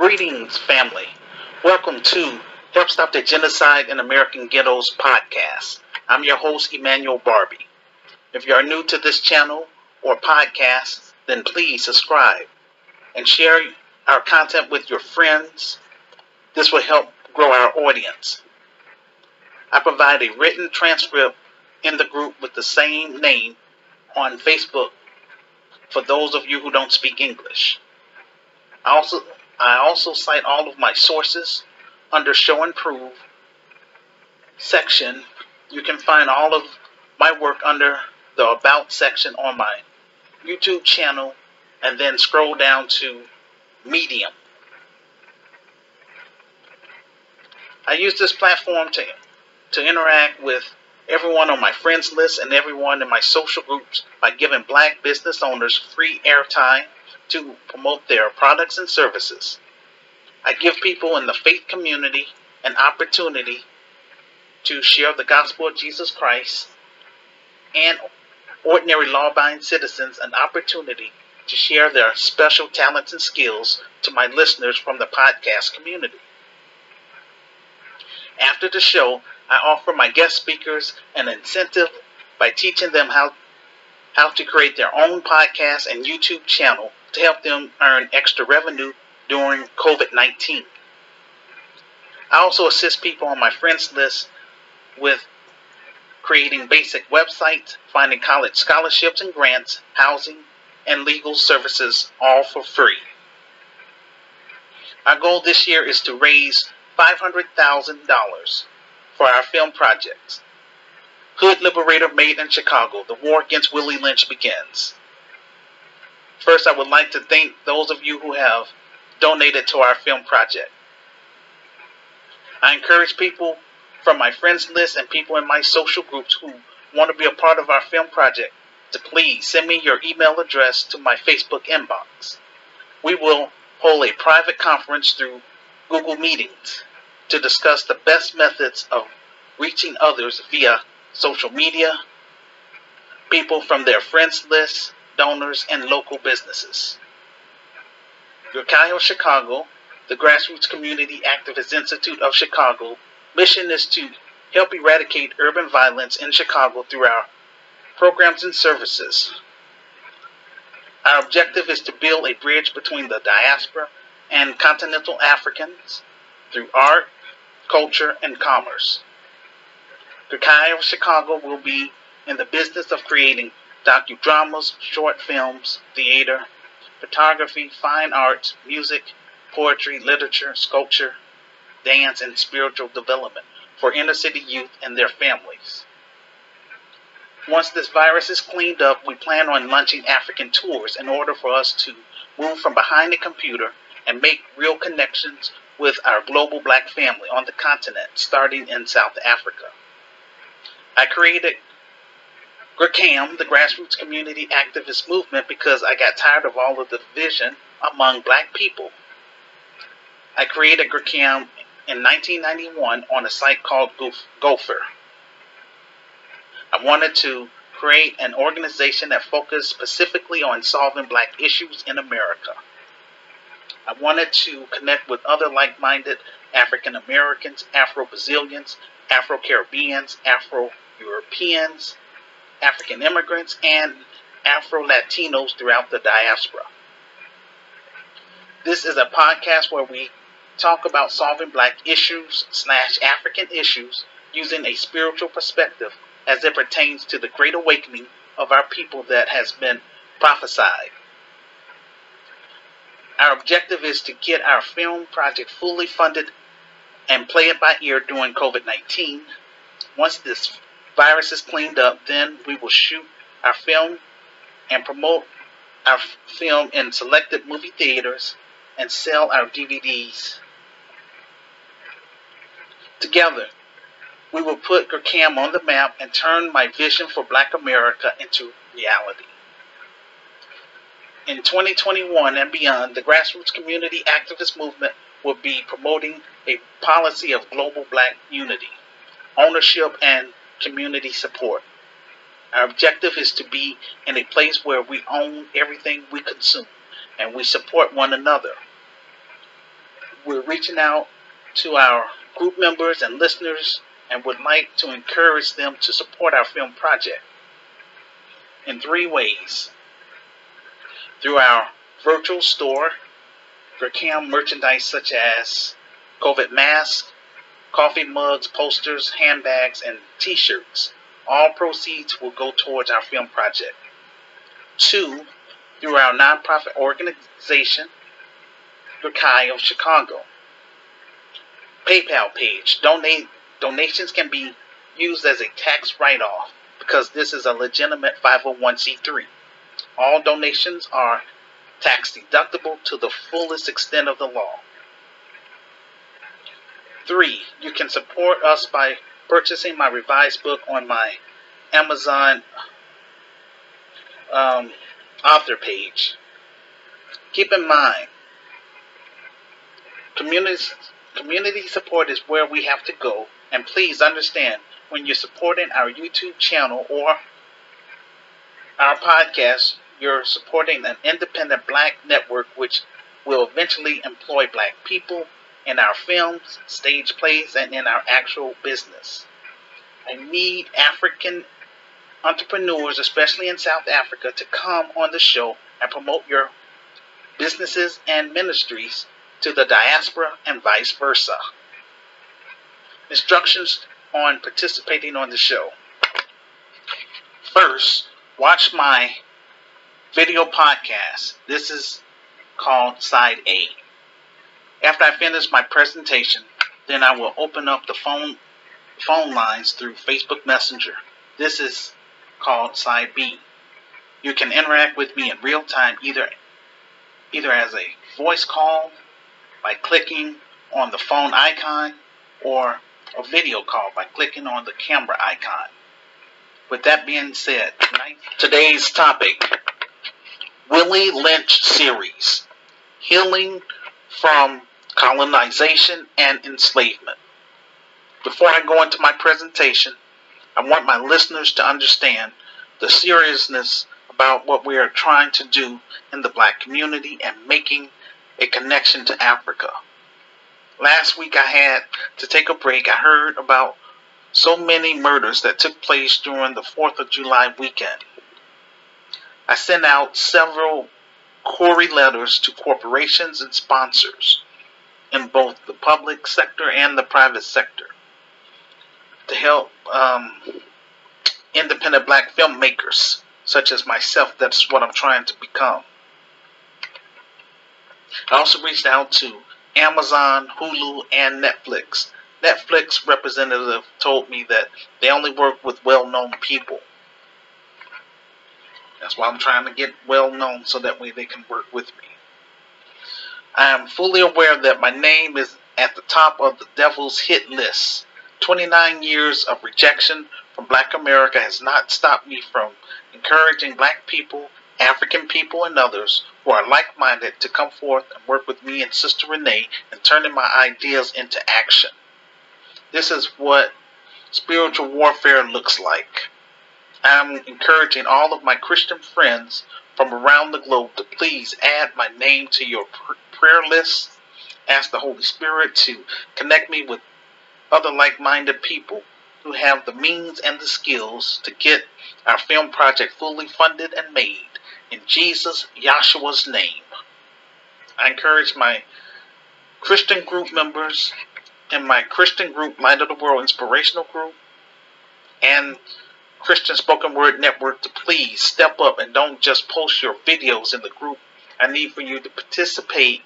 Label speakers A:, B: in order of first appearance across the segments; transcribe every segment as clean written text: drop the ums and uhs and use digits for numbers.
A: Greetings, family. Welcome to Help Stop the Genocide in American Ghettos podcast. I'm your host, Emmanuel Barbee. If you are new to this channel or podcast, then please subscribe and share our content with your friends. This will help grow our audience. I provide a written transcript in the group with the same name on Facebook for those of you who don't speak English. I also cite all of my sources under Show and Prove section. You can find all of my work under the About section on my YouTube channel, and then scroll down to Medium. I use this platform to interact with everyone on my friends list and everyone in my social groups by giving black business owners free airtime to promote their products and services. I give people in the faith community an opportunity to share the gospel of Jesus Christ, and ordinary law-abiding citizens an opportunity to share their special talents and skills to my listeners from the podcast community. After the show, I offer my guest speakers an incentive by teaching them how to create their own podcast and YouTube channel to help them earn extra revenue during COVID-19. I also assist people on my friends list with creating basic websites, finding college scholarships and grants, housing, and legal services, all for free. Our goal this year is to raise $500,000 for our film projects. Hood Liberator Made in Chicago, the war against Willie Lynch begins. First, I would like to thank those of you who have donated to our film project. I encourage people from my friends list and people in my social groups who want to be a part of our film project to please send me your email address to my Facebook inbox. We will hold a private conference through Google Meetings to discuss the best methods of reaching others via social media, people from their friends list, donors, and local businesses. Ghettos Chicago, the Grassroots Community Activist Institute of Chicago, mission is to help eradicate urban violence in Chicago through our programs and services. Our objective is to build a bridge between the diaspora and continental Africans through art, culture, and commerce. Ghettos Chicago will be in the business of creating docudramas, short films, theater, photography, fine arts, music, poetry, literature, sculpture, dance, and spiritual development for inner city youth and their families. Once this virus is cleaned up, we plan on launching African tours in order for us to move from behind the computer and make real connections with our global black family on the continent, starting in South Africa. I created GRCAM, the Grassroots Community Activist Movement, because I got tired of all of the division among black people. I created GRCAM in 1991 on a site called Gopher. I wanted to create an organization that focused specifically on solving black issues in America. I wanted to connect with other like-minded African Americans, Afro-Brazilians, Afro-Caribbeans, Afro-Europeans, African immigrants, and Afro-Latinos throughout the diaspora. This is a podcast where we talk about solving black issues / African issues using a spiritual perspective as it pertains to the great awakening of our people that has been prophesied. Our objective is to get our film project fully funded and play it by ear during COVID-19. Once this virus is cleaned up, then we will shoot our film and promote our film in selected movie theaters and sell our DVDs. Together, we will put GRCAM on the map and turn my vision for Black America into reality. In 2021 and beyond, the Grassroots Community Activist Movement will be promoting a policy of global black unity, ownership, and community support. Our objective is to be in a place where we own everything we consume and we support one another. We're reaching out to our group members and listeners and would like to encourage them to support our film project in 3 ways. Through our virtual store, for cam merchandise such as COVID masks, coffee mugs, posters, handbags, and t-shirts. All proceeds will go towards our film project. 2, through our nonprofit organization, the Chi of Chicago. PayPal page. Donations can be used as a tax write-off because this is a legitimate 501c3. All donations are tax deductible to the fullest extent of the law. 3, you can support us by purchasing my revised book on my Amazon author page. Keep in mind, community support is where we have to go, and please understand, when you're supporting our YouTube channel or our podcast, you're supporting an independent black network which will eventually employ black people in our films, stage plays, and in our actual business. I need African entrepreneurs, especially in South Africa, to come on the show and promote your businesses and ministries to the diaspora and vice versa. Instructions on participating on the show. First, watch my video podcast. This is called Side A. After I finish my presentation, then I will open up the phone lines through Facebook Messenger. This is called Side B. You can interact with me in real time, either as a voice call by clicking on the phone icon, or a video call by clicking on the camera icon. With that being said, today's topic, Willie Lynch series, Healing from Colonization and Enslavement. Before I go into my presentation, I want my listeners to understand the seriousness about what we are trying to do in the black community and making a connection to Africa. Last week I had to take a break. I heard about so many murders that took place during the 4th of July weekend. I sent out several query letters to corporations and sponsors in both the public sector and the private sector to help independent black filmmakers such as myself. That's what I'm trying to become. I also reached out to Amazon, Hulu, and Netflix. Netflix representative told me that they only work with well-known people. That's why I'm trying to get well-known so that way they can work with me. I am fully aware that my name is at the top of the devil's hit list. 29 years of rejection from black America has not stopped me from encouraging black people, African people, and others who are like-minded to come forth and work with me and Sister Renee in turning my ideas into action. This is what spiritual warfare looks like. I'm encouraging all of my Christian friends from around the globe to please add my name to your prayer list. Ask the Holy Spirit to connect me with other like-minded people who have the means and the skills to get our film project fully funded and made in Jesus, Yahshua's name. I encourage my Christian group members and my Christian group, Light of the World Inspirational Group, and Christian Spoken Word Network to please step up and don't just post your videos in the group. I need for you to participate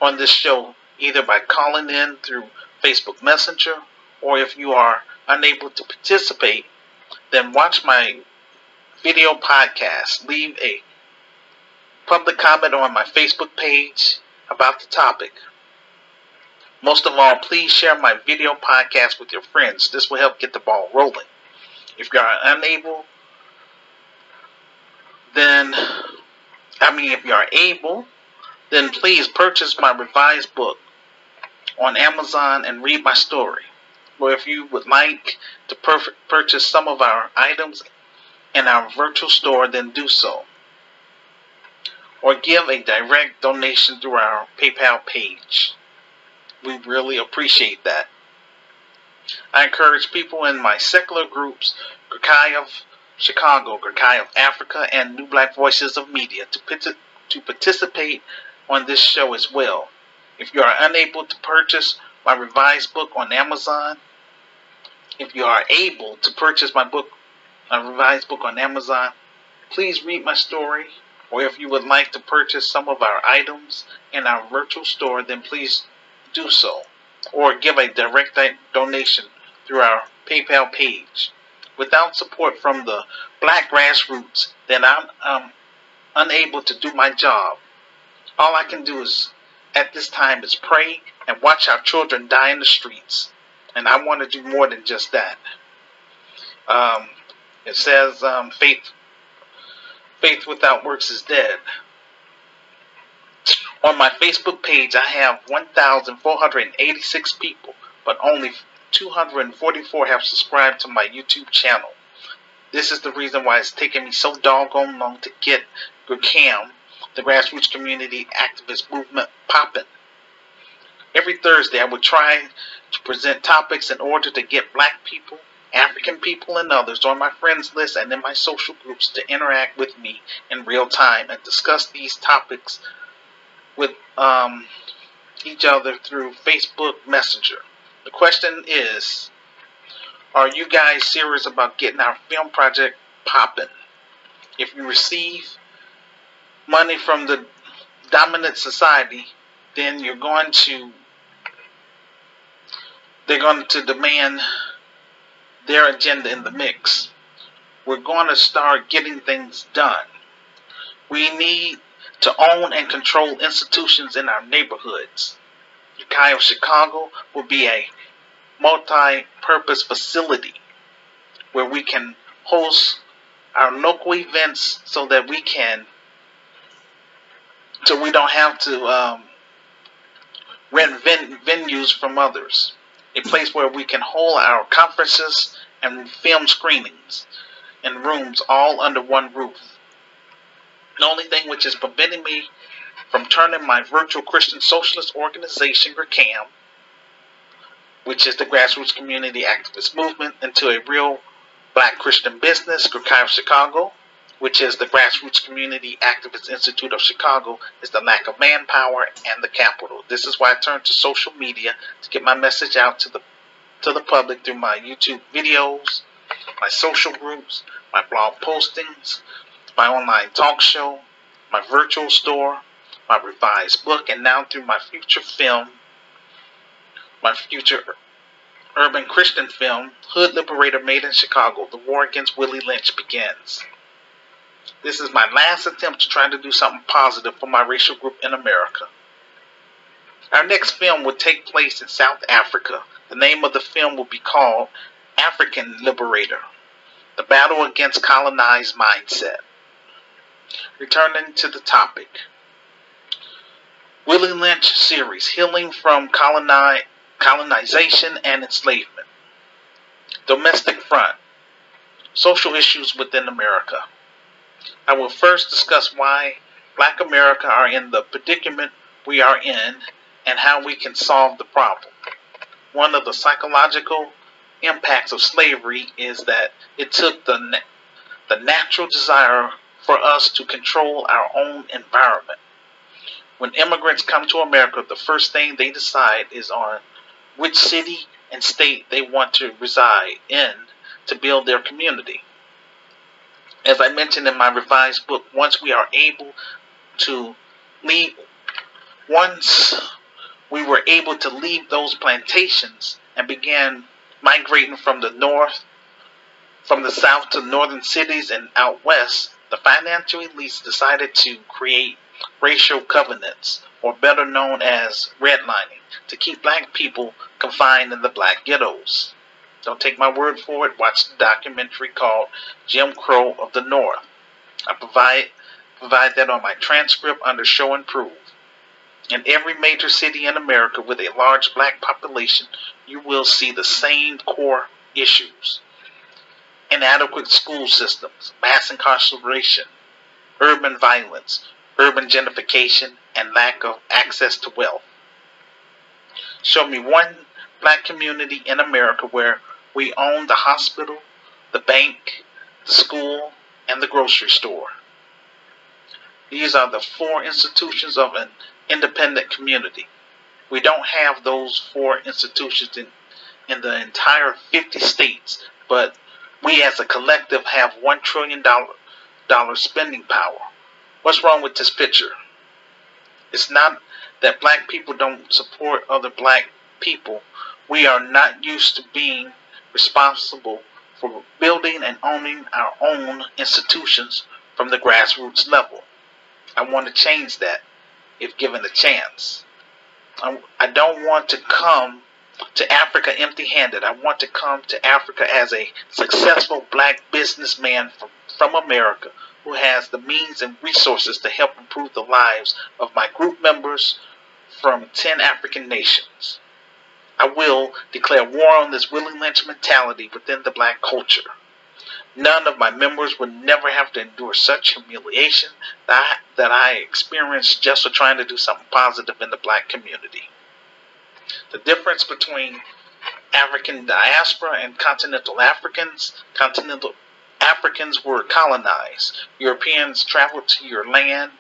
A: on this show either by calling in through Facebook Messenger, or if you are unable to participate, then watch my video podcast. Leave a public comment on my Facebook page about the topic. Most of all, please share my video podcast with your friends. This will help get the ball rolling. If you are unable, if you are able, then please purchase my revised book on Amazon and read my story. Or if you would like to purchase some of our items in our virtual store, then do so. Or give a direct donation through our PayPal page. We really appreciate that. I encourage people in my secular groups, Ghettos of Chicago, Ghettos of Africa, and New Black Voices of Media to participate on this show as well. If you are unable to purchase my revised book on Amazon, if you are able to purchase my revised book on Amazon, please read my story. Or if you would like to purchase some of our items in our virtual store, then please do so. Or give a direct donation through our PayPal page. Without support from the black grassroots, then I'm unable to do my job. All I can do at this time is pray and watch our children die in the streets. And I want to do more than just that. It says faith without works is dead. On my Facebook page, I have 1,486 people, but only 244 have subscribed to my YouTube channel. This is the reason why it's taken me so doggone long to get GCAM, the Grassroots Community Activist Movement, popping. Every Thursday, I would try to present topics in order to get black people, African people, and others on my friends list and in my social groups to interact with me in real time and discuss these topics with each other through Facebook Messenger. The question is, are you guys serious about getting our film project popping? If you receive money from the dominant society, then they're going to demand their agenda in the mix. We're going to start getting things done. We need to own and control institutions in our neighborhoods. Ghettos of Chicago will be a multi-purpose facility where we can host our local events so we don't have to rent venues from others. A place where we can hold our conferences and film screenings in rooms all under one roof. The only thing which is preventing me from turning my virtual Christian socialist organization, GCAM, which is the Grassroots Community Activist Movement, into a real black Christian business, Ghettos of Chicago, which is the Grassroots Community Activist Institute of Chicago, is the lack of manpower and the capital. This is why I turn to social media to get my message out to the public through my YouTube videos, my social groups, my blog postings, my online talk show, my virtual store, my revised book, and now through my future film, my future urban Christian film, Hood Liberator Made in Chicago, The War Against Willie Lynch begins. This is my last attempt to try to do something positive for my racial group in America. Our next film will take place in South Africa. The name of the film will be called African Liberator, The Battle Against Colonized Mindset. Returning to the topic. Willie Lynch series, Healing from Colonization and Enslavement. Domestic Front. Social issues within America. I will first discuss why Black America are in the predicament we are in and how we can solve the problem. One of the psychological impacts of slavery is that it took the natural desire for us to control our own environment. When immigrants come to America, the first thing they decide is on which city and state they want to reside in to build their community. As I mentioned in my revised book, once we were able to leave those plantations and began migrating from the south to northern cities and out west, the financial elites decided to create racial covenants, or better known as redlining, to keep black people confined in the black ghettos. Don't take my word for it. Watch the documentary called Jim Crow of the North. I provide that on my transcript under Show and Prove. In every major city in America with a large black population, you will see the same core issues. Inadequate school systems, mass incarceration, urban violence, urban gentrification, and lack of access to wealth. Show me one black community in America where we own the hospital, the bank, the school, and the grocery store. These are the four institutions of an independent community. We don't have those four institutions in the entire 50 states, but we as a collective have $1 trillion spending power. What's wrong with this picture? It's not that black people don't support other black people. We are not used to being responsible for building and owning our own institutions from the grassroots level. I want to change that if given a chance. I don't want to come to Africa empty-handed. I want to come to Africa as a successful black businessman from America who has the means and resources to help improve the lives of my group members from 10 African nations. I will declare war on this Willie Lynch mentality within the black culture. None of my members will never have to endure such humiliation that I experienced just for trying to do something positive in the black community. The difference between African diaspora and continental Africans were colonized. Europeans traveled to your land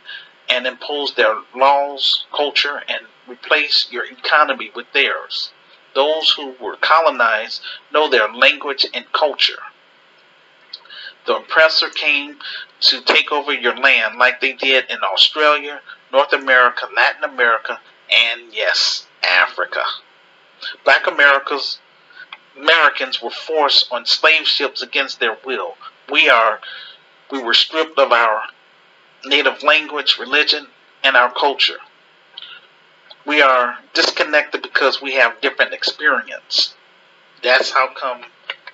A: and imposed their laws, culture, and replaced your economy with theirs. Those who were colonized know their language and culture. The oppressor came to take over your land like they did in Australia, North America, Latin America, and yes, Africa. Black Americans were forced on slave ships against their will. We were stripped of our native language, religion, and our culture. We are disconnected because we have different experience. That's how come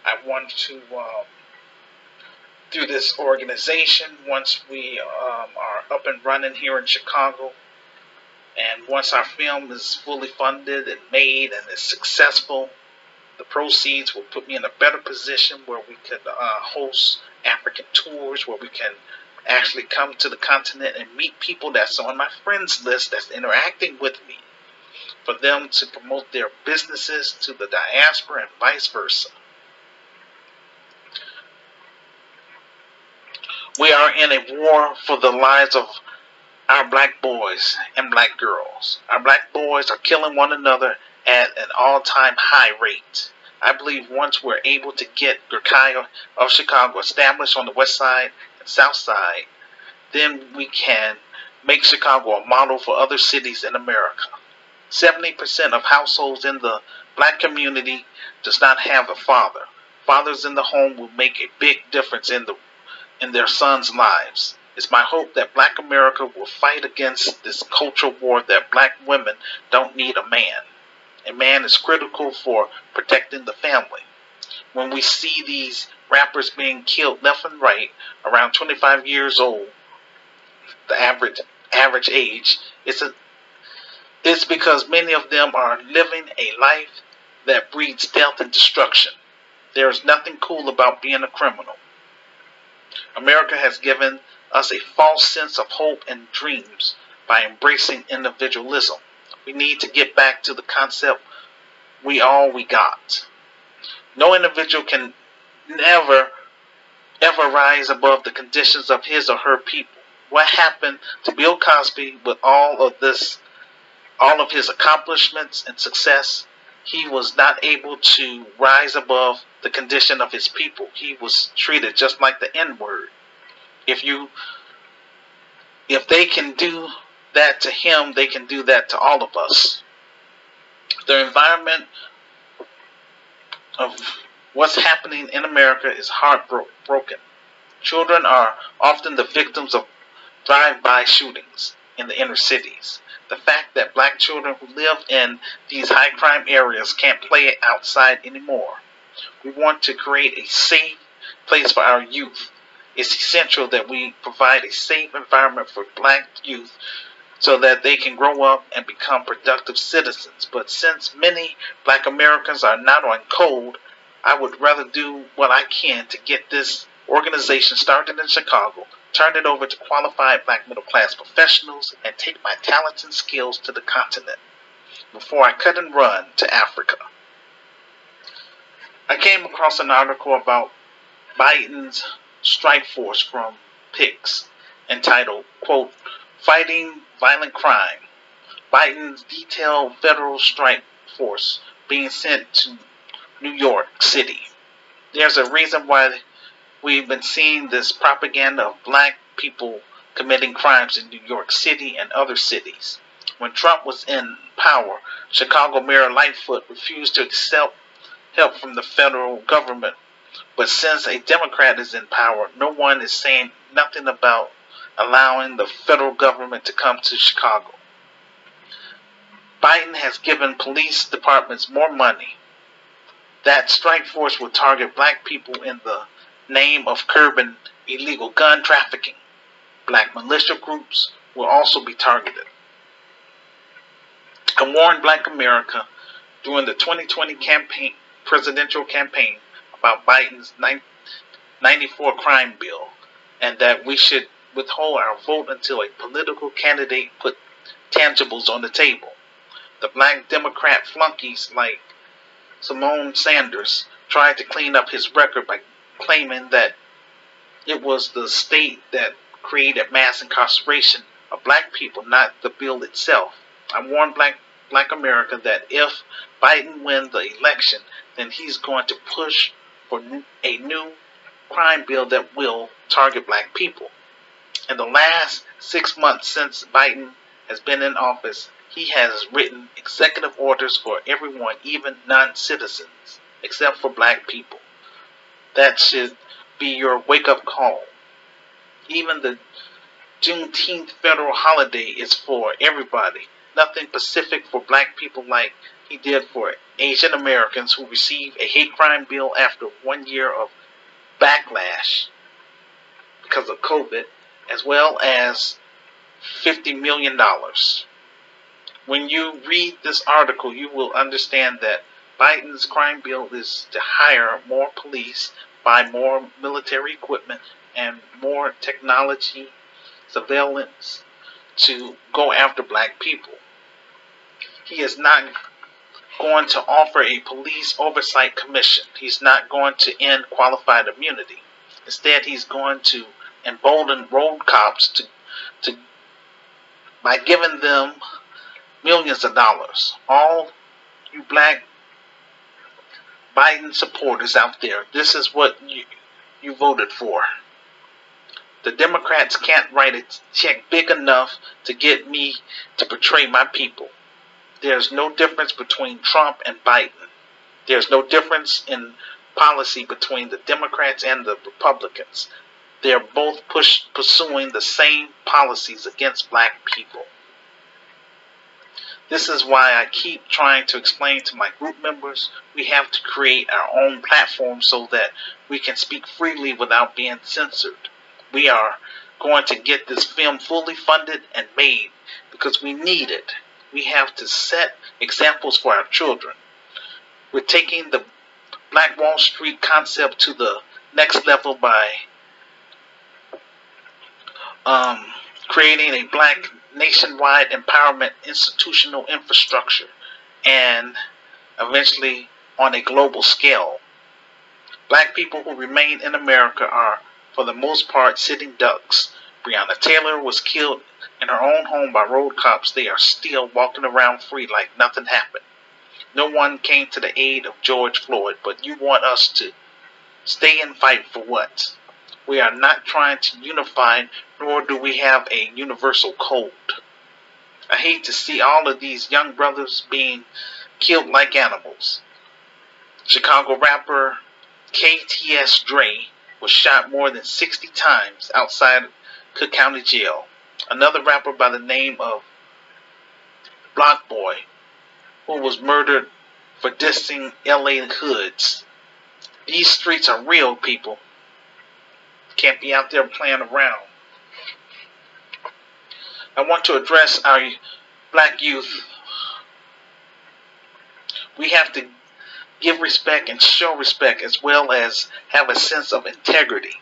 A: I want to do this organization once we are up and running here in Chicago. And once our film is fully funded and made and is successful, the proceeds will put me in a better position where we could host African tours, where we can actually come to the continent and meet people that's on my friends list that's interacting with me, for them to promote their businesses to the diaspora and vice versa. We are in a war for the lives of our black boys and black girls. Our black boys are killing one another at an all-time high rate. I believe once we're able to get Gurkhaya of Chicago established on the west side and south side, then we can make Chicago a model for other cities in America. 70% of households in the black community does not have a father. Fathers in the home will make a big difference in their sons' lives. It's my hope that black America will fight against this cultural war that black women don't need a man. A man is critical for protecting the family. When we see these rappers being killed left and right, around 25 years old, the average age, it's because many of them are living a life that breeds death and destruction. There is nothing cool about being a criminal. America has given us a false sense of hope and dreams by embracing individualism. We need to get back to the concept we got. No individual can never ever rise above the conditions of his or her people. What happened to Bill Cosby with all of his accomplishments and success? He was not able to rise above the condition of his people. He was treated just like the N-word. If they can do that to him, they can do that to all of us. The environment of what's happening in America is heartbroken. Children are often the victims of drive-by shootings in the inner cities. The fact that black children who live in these high-crime areas can't play outside anymore. We want to create a safe place for our youth. It's essential that we provide a safe environment for black youth so that they can grow up and become productive citizens. But since many black Americans are not on code, I would rather do what I can to get this organization started in Chicago, turn it over to qualified black middle-class professionals, and take my talents and skills to the continent. before I cut and run to Africa. I came across an article about Biden's strike force from PICS entitled, quote, Fighting Violent Crime. Biden's detailed federal strike force being sent to New York City. There's a reason why we've been seeing this propaganda of black people committing crimes in New York City and other cities. When Trump was in power, Chicago Mayor Lightfoot refused to accept help from the federal government. But since a Democrat is in power, no one is saying nothing about allowing the federal government to come to Chicago. Biden has given police departments more money. That strike force will target black people in the name of curbing illegal gun trafficking. Black militia groups will also be targeted. I warned Black America during the 2020 presidential campaign about Biden's 94 crime bill, and that we should withhold our vote until a political candidate put tangibles on the table. The black Democrat flunkies like Simone Sanders tried to clean up his record by claiming that it was the state that created mass incarceration of black people, not the bill itself. I warned Black America that if Biden wins the election, then he's going to push for a new crime bill that will target black people. In the last 6 months since Biden has been in office, he has written executive orders for everyone, even non-citizens, except for black people. That should be your wake-up call. Even the Juneteenth federal holiday is for everybody. Nothing specific for black people like he did for Asian Americans who received a hate crime bill after 1 year of backlash because of COVID, as well as $50 million. When you read this article, you will understand that Biden's crime bill is to hire more police, buy more military equipment, and more technology surveillance to go after black people. He is not going to offer a police oversight commission. He's not going to end qualified immunity. Instead, he's going to embolden road cops by giving them millions of dollars. All you black Biden supporters out there, this is what you voted for. The Democrats can't write a check big enough to get me to betray my people. There's no difference between Trump and Biden. There's no difference in policy between the Democrats and the Republicans. They're both pursuing the same policies against black people. This is why I keep trying to explain to my group members we have to create our own platform so that we can speak freely without being censored. We are going to get this film fully funded and made because we need it. We have to set examples for our children. We're taking the Black Wall Street concept to the next level by creating a black nationwide empowerment institutional infrastructure and eventually on a global scale. Black people who remain in America are, for the most part, sitting ducks. Breonna Taylor was killed in her own home by road cops. They are still walking around free like nothing happened. No one came to the aid of George Floyd, but you want us to stay and fight for what? We are not trying to unify, nor do we have a universal code. I hate to see all of these young brothers being killed like animals. Chicago rapper KTS Dre was shot more than 60 times outside Cook County Jail. Another rapper by the name of Block Boy, who was murdered for dissing LA hoods. These streets are real, people. Can't be out there playing around. I want to address our black youth. We have to give respect and show respect as well as have a sense of integrity.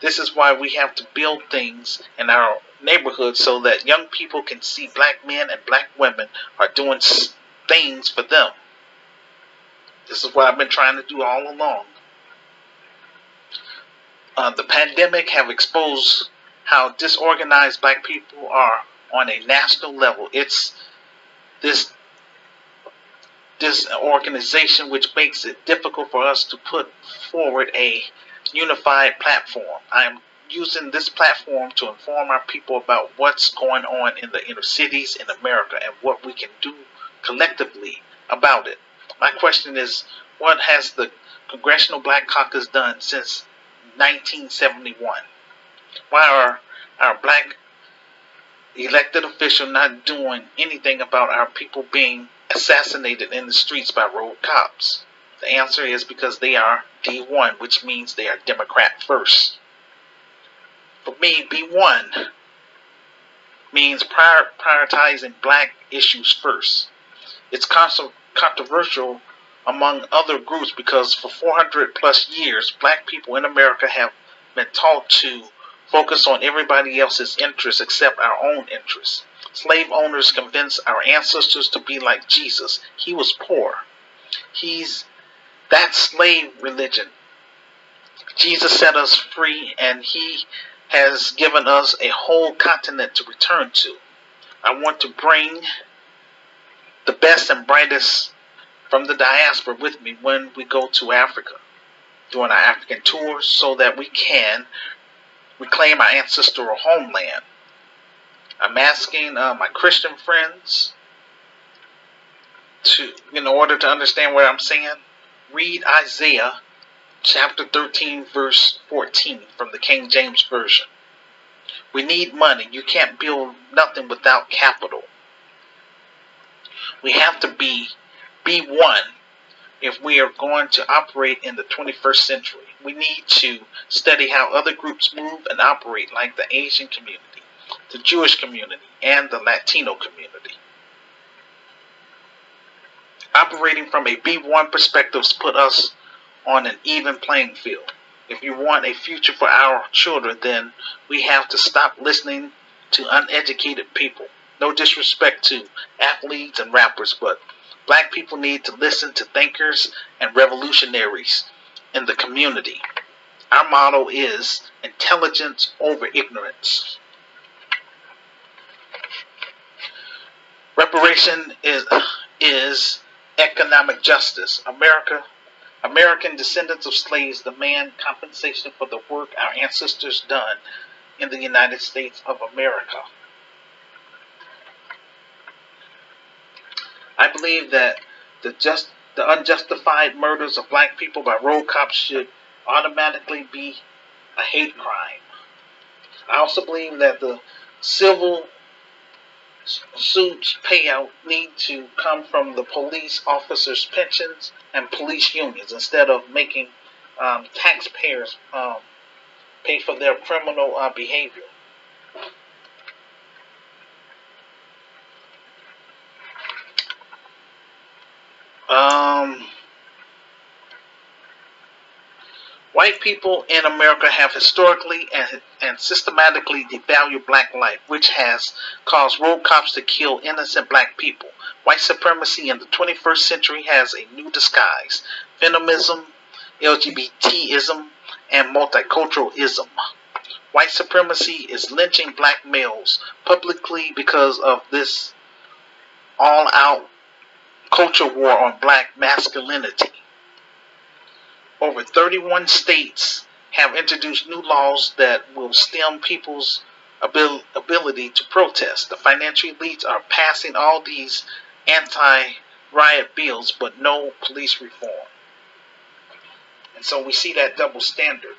A: This is why we have to build things in our neighborhoods so that young people can see black men and black women are doing things for them. This is what I've been trying to do all along. The pandemic have exposed how disorganized black people are on a national level. It's this organization which makes it difficult for us to put forward a unified platform. I am using this platform to inform our people about what's going on in the inner cities in America and what we can do collectively about it. My question is, what has the Congressional Black Caucus done since 1971? Why are our black elected officials not doing anything about our people being assassinated in the streets by road cops? The answer is because they are D1, which means they are Democrat first. For me, B1 means prioritizing black issues first. It's controversial among other groups because for 400 plus years, black people in America have been taught to focus on everybody else's interests except our own interests. Slave owners convinced our ancestors to be like Jesus. He was poor. That's slave religion. Jesus set us free, and he has given us a whole continent to return to. I want to bring the best and brightest from the diaspora with me when we go to Africa, during our African tours, so that we can reclaim our ancestral homeland. I'm asking my Christian friends to, in order to understand what I'm saying, read Isaiah chapter 13 verse 14 from the King James Version. We need money. You can't build nothing without capital. We have to be B1 if we are going to operate in the 21st century. We need to study how other groups move and operate, like the Asian community, the Jewish community, and the Latino community. Operating from a B1 perspective put us on an even playing field. If you want a future for our children, then we have to stop listening to uneducated people. No disrespect to athletes and rappers, but black people need to listen to thinkers and revolutionaries in the community. Our motto is intelligence over ignorance. Reparation is economic justice. American descendants of slaves demand compensation for the work our ancestors done in the United States of America. I believe that the unjustified murders of black people by road cops should automatically be a hate crime. I also believe that the civil suits payout need to come from the police officers' pensions and police unions instead of making taxpayers pay for their criminal behavior. White people in America have historically and systematically devalued black life, which has caused road cops to kill innocent black people. White supremacy in the 21st century has a new disguise: feminism, LGBTism, and multiculturalism. White supremacy is lynching black males publicly because of this all-out culture war on black masculinity. Over 31 states have introduced new laws that will stem people's ability to protest. The financial elites are passing all these anti-riot bills, but no police reform. And so we see that double standard.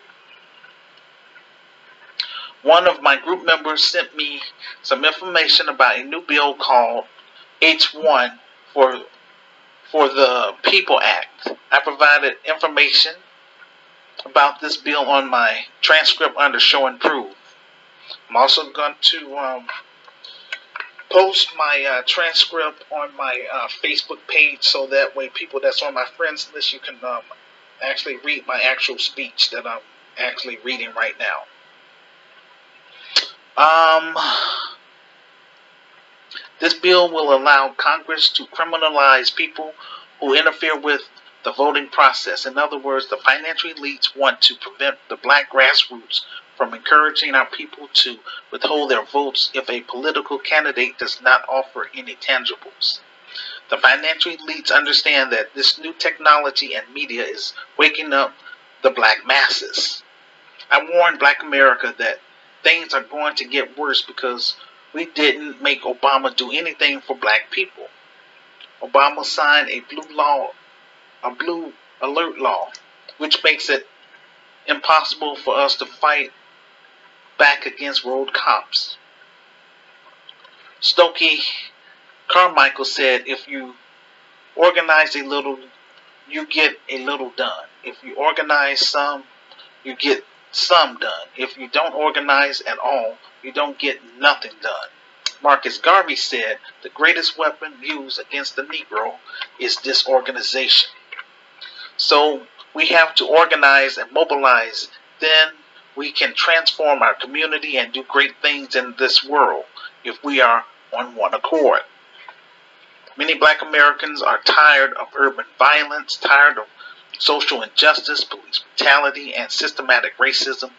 A: One of my group members sent me some information about a new bill called H1 for the People Act. I provided information about this bill on my transcript under Show and Prove. I'm also going to post my transcript on my Facebook page, so that way people that's on my friends list, you can actually read my actual speech that I'm actually reading right now. This bill will allow Congress to criminalize people who interfere with the voting process. In other words, the financial elites want to prevent the black grassroots from encouraging our people to withhold their votes if a political candidate does not offer any tangibles. The financial elites understand that this new technology and media is waking up the black masses. I warned Black America that things are going to get worse because we didn't make Obama do anything for black people. Obama signed a blue alert law, which makes it impossible for us to fight back against road cops. Stokely Carmichael said, if you organize a little, you get a little done. If you organize some, you get some done. If you don't organize at all, you don't get nothing done. Marcus Garvey said, the greatest weapon used against the Negro is disorganization. So we have to organize and mobilize. Then we can transform our community and do great things in this world if we are on one accord. Many black Americans are tired of urban violence, tired of social injustice, police brutality, and systematic racism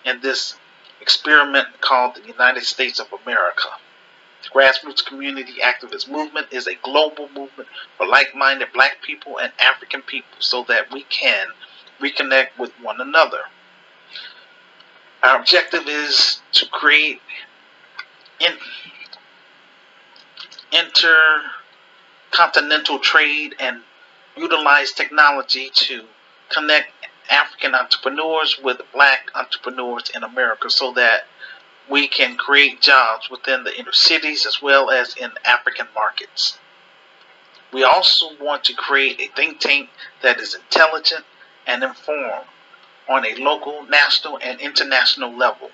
A: in this experiment called the United States of America. The grassroots community activist movement is a global movement for like-minded black people and African people so that we can reconnect with one another. Our objective is to create intercontinental trade and utilize technology to connect African entrepreneurs with black entrepreneurs in America so that we can create jobs within the inner cities as well as in African markets. We also want to create a think tank that is intelligent and informed on a local, national, and international level.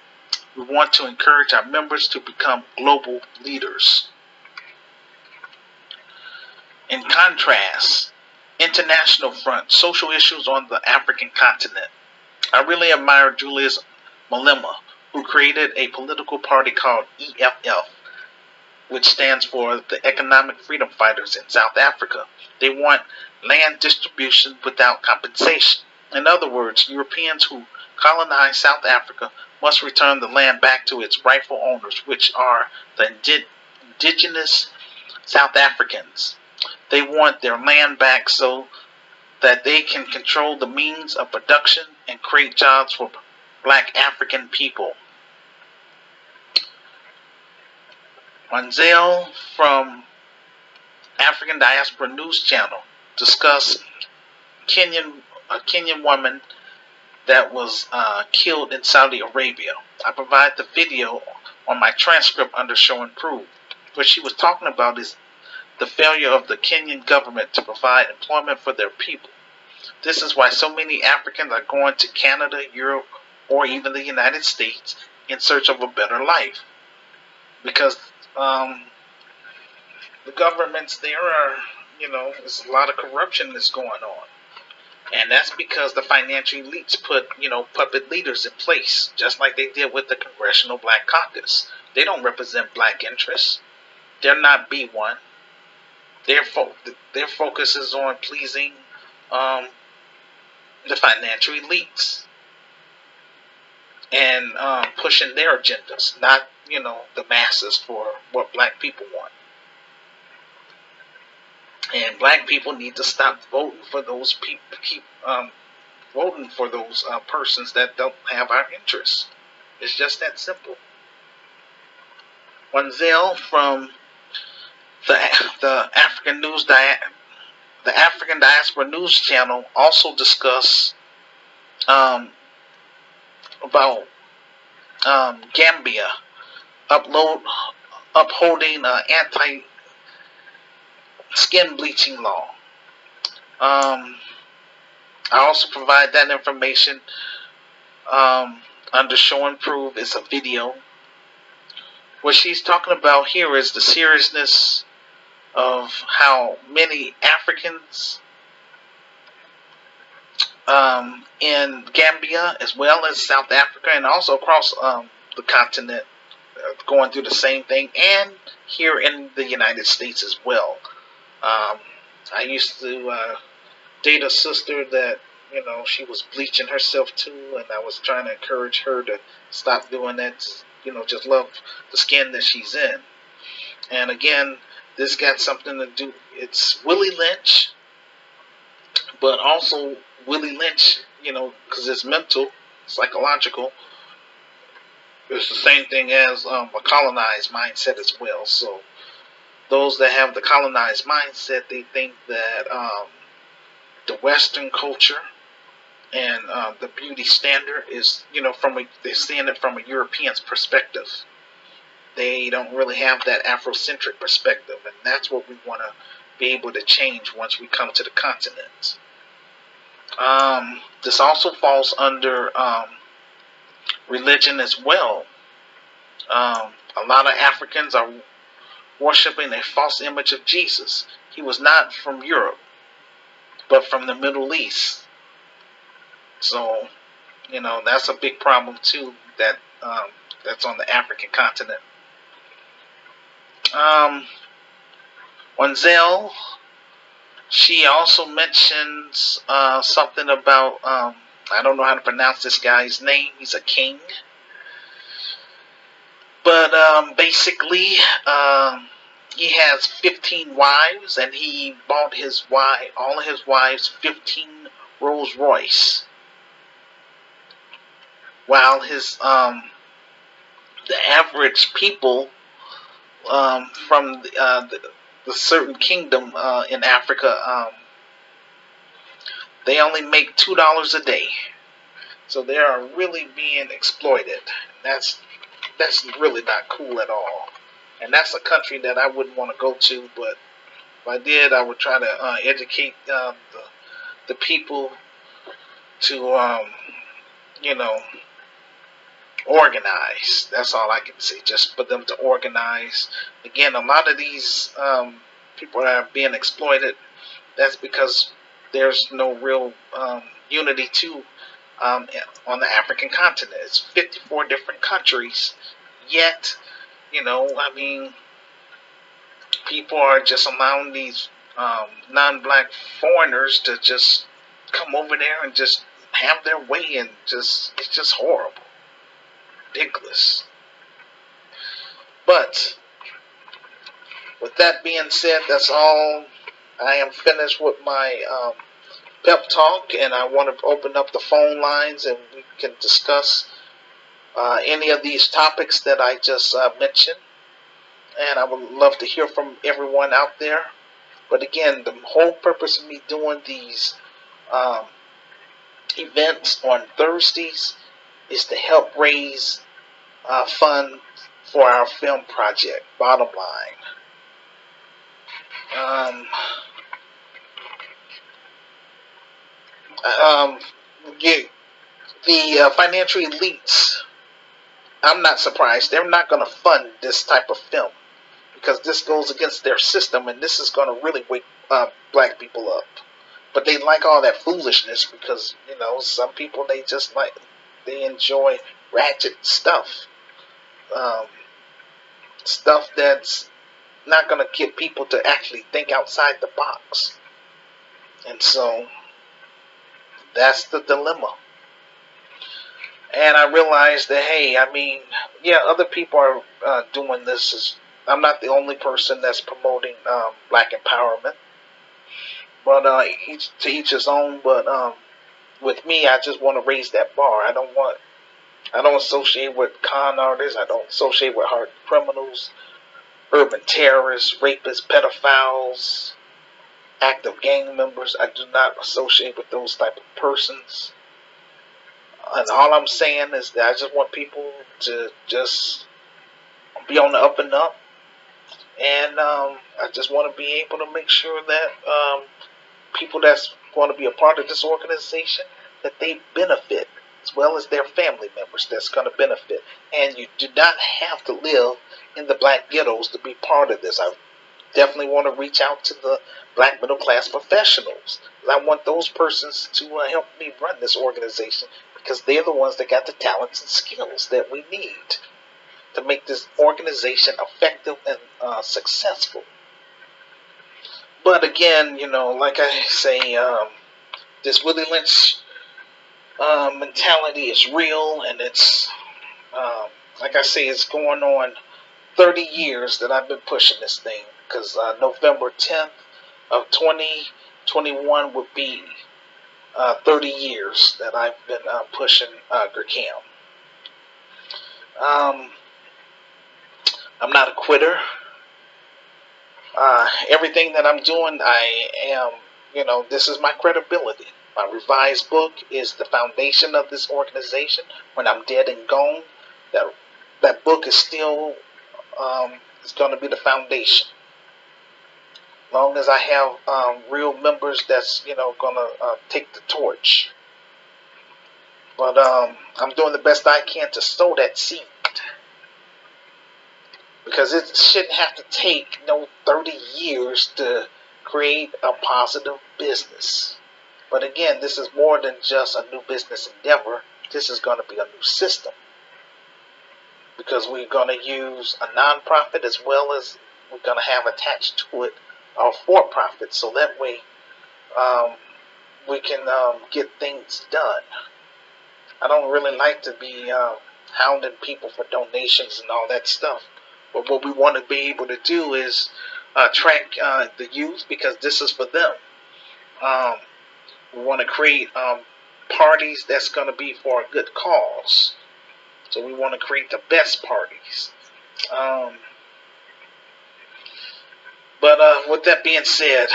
A: We want to encourage our members to become global leaders. In contrast, international front, social issues on the African continent. I really admire Julius Malema, who created a political party called EFF, which stands for the Economic Freedom Fighters in South Africa. They want land distribution without compensation. In other words, Europeans who colonized South Africa must return the land back to its rightful owners, which are the indigenous South Africans. They want their land back so that they can control the means of production and create jobs for black African people. Manzel from African Diaspora News Channel discussed a Kenyan woman that was killed in Saudi Arabia. I provide the video on my transcript under Show and Prove. What she was talking about is the failure of the Kenyan government to provide employment for their people. This is why so many Africans are going to Canada, Europe, or even the United States in search of a better life. Because the governments there are, there's a lot of corruption that's going on. And that's because the financial elites put, puppet leaders in place, just like they did with the Congressional Black Caucus. They don't represent black interests. They're not B1. Their focus is on pleasing the financial elites and pushing their agendas, not, the masses for what black people want. And black people need to stop voting for those persons that don't have our interests. It's just that simple. Wanzel from the African Diaspora News Channel also discussed about Gambia upholding anti-skin bleaching law. I also provide that information under Show and Prove. It's a video. What she's talking about here is the seriousness of how many Africans in Gambia, as well as South Africa, and also across the continent, going through the same thing, and here in the United States as well. I used to date a sister that, she was bleaching herself too, and I was trying to encourage her to stop doing that. Just love the skin that she's in. And again, this got something to do. It's Willie Lynch, but also Willie Lynch, because it's mental, psychological. It's the same thing as a colonized mindset as well. So those that have the colonized mindset, they think that the Western culture and the beauty standard is, they're seeing it from a European's perspective. They don't really have that Afrocentric perspective, and that's what we want to be able to change once we come to the continent. This also falls under religion as well. A lot of Africans are worshiping a false image of Jesus. He was not from Europe, but from the Middle East. So, that's a big problem too, that's on the African continent. Wenzel, she also mentions something about, I don't know how to pronounce this guy's name. He's a king. But basically, he has 15 wives, and he bought all of his wives 15 Rolls Royce. While the average people from the certain kingdom in Africa, they only make $2 a day. So they are really being exploited. That's really not cool at all. And that's a country that I wouldn't want to go to, but if I did, I would try to educate the people to, organize. That's all I can say. Just for them to organize. Again, a lot of these people are being exploited. That's because there's no real unity too on the African continent. It's 54 different countries. Yet, people are just allowing these non-black foreigners to just come over there and just have their way, and it's just horrible. Ridiculous. But with that being said, that's all. I am finished with my pep talk, and I want to open up the phone lines, and we can discuss any of these topics that I just mentioned. And I would love to hear from everyone out there. But again, the whole purpose of me doing these events on Thursdays is to help raise fund for our film project, bottom line. The financial elites, I'm not surprised. They're not going to fund this type of film because this goes against their system, and this is going to really wake black people up. But they like all that foolishness because, some people, they enjoy ratchet stuff. Stuff that's not going to get people to actually think outside the box. And so, that's the dilemma. And I realized that, hey, other people are doing this. I'm not the only person that's promoting black empowerment. But to each his own. But with me, I just want to raise that bar. I don't associate with con artists. I don't associate with hardened criminals, urban terrorists, rapists, pedophiles, active gang members. I do not associate with those type of persons. And all I'm saying is that I just want people to just be on the up and up. And I just want to be able to make sure that people that's going to be a part of this organization, that they benefit, as well as their family members that's going to benefit. And you do not have to live in the black ghettos to be part of this. I definitely want to reach out to the black middle class professionals. I want those persons to help me run this organization because they're the ones that got the talents and skills that we need. to make this organization effective and successful. But again, like I say, this Willie Lynch mentality is real, and it's like I say, it's going on 30 years that I've been pushing this thing. Because November 10th of 2021 would be 30 years that I've been pushing GRCAM. I'm not a quitter. Everything that I'm doing, I am, this is my credibility. My revised book is the foundation of this organization. When I'm dead and gone, that book is still is going to be the foundation. As long as I have real members that's going to take the torch. But I'm doing the best I can to sow that seed. Because it shouldn't have to take 30 years to create a positive business. But again, this is more than just a new business endeavor. This is going to be a new system. Because we're going to use a non-profit as well as we're going to have attached to it a for-profit. So that way we can get things done. I don't really like to be hounding people for donations and all that stuff. But what we want to be able to do is track the youth, because this is for them. We want to create parties that's going to be for a good cause. So we want to create the best parties. But with that being said,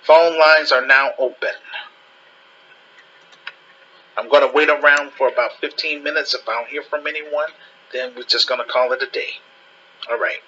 A: phone lines are now open. I'm going to wait around for about 15 minutes. If I don't hear from anyone, then we're just going to call it a day. All right.